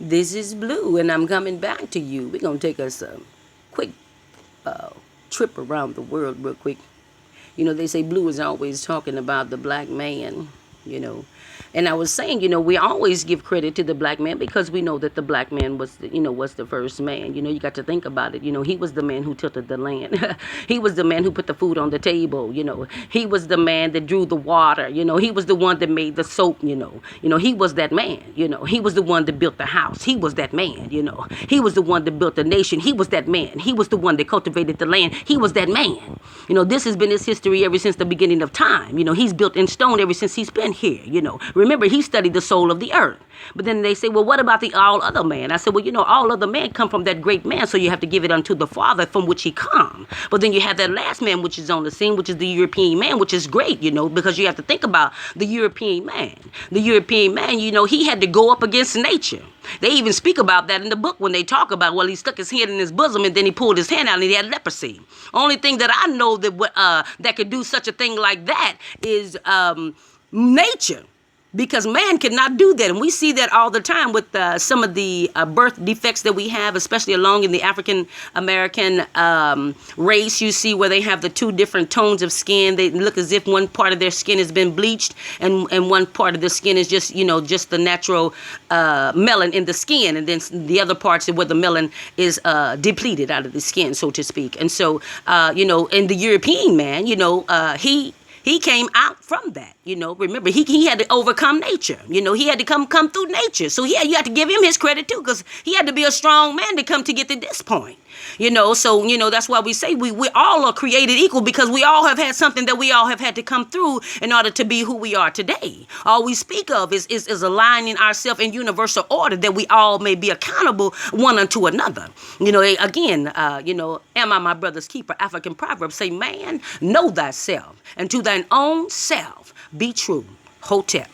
This is Blue, and I'm coming back to you. We're going to take us a quick trip around the world real quick. You know, they say Blue is always talking about the black man, you know. And I was saying, you know, we always give credit to the black man because we know that the black man was, was the first man. You know, you got to think about it. You know, he was the man who tilted the land. He was the man who put the food on the table, you know. He was the man that drew the water, you know. He was the one that made the soap, you know. You know, he was that man, you know. He was the one that built the house. He was that man, you know. He was the one that built the nation. He was that man. He was the one that cultivated the land. He was that man. You know, this has been his history ever since the beginning of time. You know, he's built in stone ever since he's been here, you know. Remember, he studied the soul of the earth. But then they say, well, what about the all other man? I said, well, you know, all other men come from that great man, so you have to give it unto the Father from which he come. But then you have that last man which is on the scene, which is the European man, which is great, you know, because you have to think about the European man. The European man, you know, he had to go up against nature. They even speak about that in the book when they talk about, well, he stuck his hand in his bosom and then he pulled his hand out and he had leprosy. Only thing that I know that could do such a thing like that is nature. Because man cannot do that. And we see that all the time with some of the birth defects that we have, especially along in the African-American race. You see where they have the two different tones of skin. They look as if one part of their skin has been bleached and one part of the skin is just, you know, just the natural melanin in the skin. And then the other parts are where the melanin is depleted out of the skin, so to speak. And so, you know, in the European man, you know, he came out from that, you know. Remember, he had to overcome nature. You know, he had to come through nature. So you have to give him his credit too, because he had to be a strong man to come to get to this point. You know, so, you know, that's why we say we all are created equal, because we all have had something that we all have had to come through in order to be who we are today. All we speak of is aligning ourselves in universal order, that we all may be accountable one unto another. You know, again, you know, am I my brother's keeper? African proverbs say, man, know thyself, and to thine own self be true. Hotep.